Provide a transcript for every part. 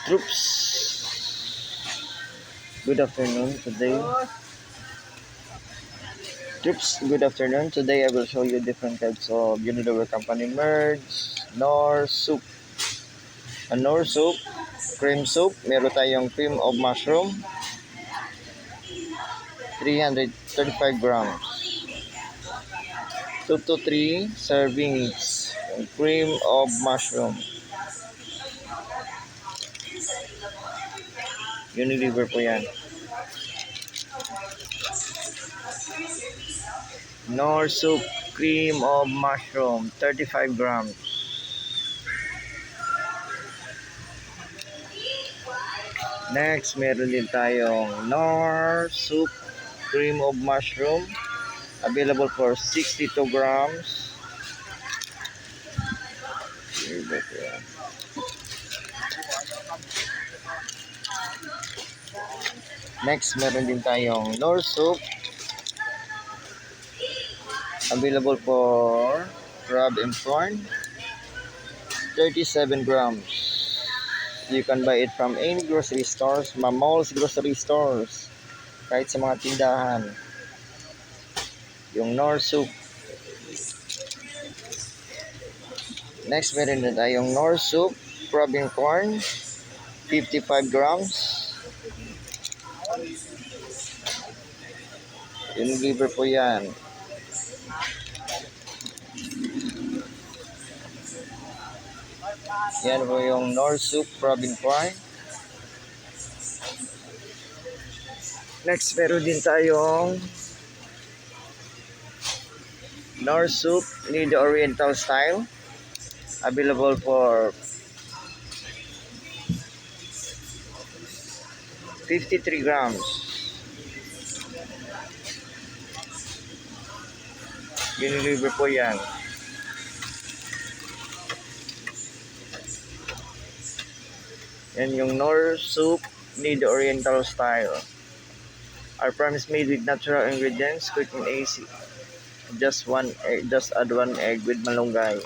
Troops, good afternoon. Good afternoon. Today I will show you different types of Unilever Company merge, Nor soup. A Nor soup, cream soup. Meron tayong cream of mushroom, 335 grams. 2 to 3 servings. Cream of mushroom. Unilever po yan. Nor soup, cream of mushroom, 35 grams. Next, meron din tayong Nor soup, cream of mushroom, available for 62 grams. Next, meron din tayong Nor soup, available for crab and corn, 37 grams. You can buy it from any grocery stores, malls, grocery stores, kahit sa mga tindahan. Yung Nor soup. Next, meron na tayong Nor soup, crab and corn, 55 grams. Unilever po yan. Yan po yung Nor soup, crab and corn. Next, meron din tayong Nor soup, need the Oriental style, available for 53 grams. Unilever po yan. Yan yung Nor soup, need the Oriental style. Our farm is made with natural ingredients, quick and easy. Just add one egg with malunggay.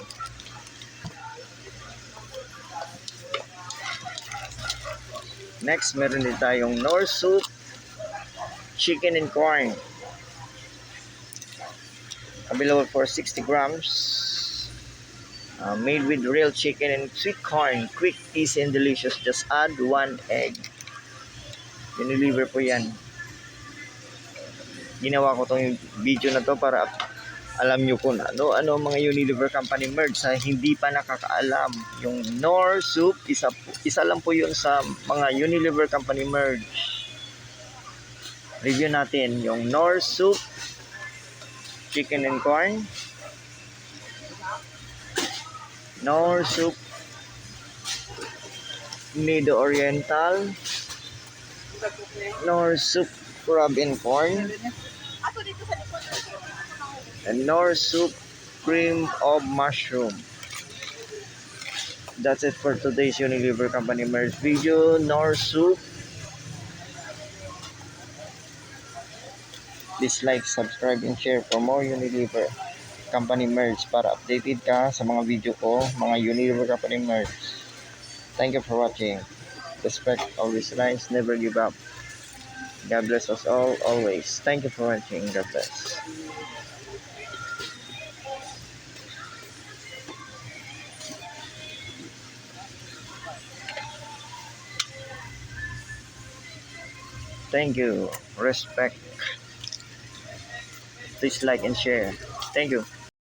Next, meron din tayong Nor soup, chicken and corn, available for 60 grams. Made with real chicken and sweet corn, quick, easy, and delicious. Just add one egg. Unilever po yan. Ginawa ko tong video na to para alam nyo kung ano mga Unilever Company merge sa hindi pa nakakaalam. Yung Nor soup, isa lang po yun sa mga Unilever Company merge. Review natin yung Nor soup, chicken and corn, Nor soup, Nido Oriental, Nor soup, crab and corn, and Nor soup, cream of mushroom. That's it for today's Unilever Company merge video. Nor soup. Please like, subscribe, and share for more Unilever Company merge para updated ka sa mga video ko, mga Unilever Company merge. Thank you for watching. Respect, always rise, never give up. God bless us all, always. Thank you for watching. God bless. Thank you. Respect. Please like and share. Thank you.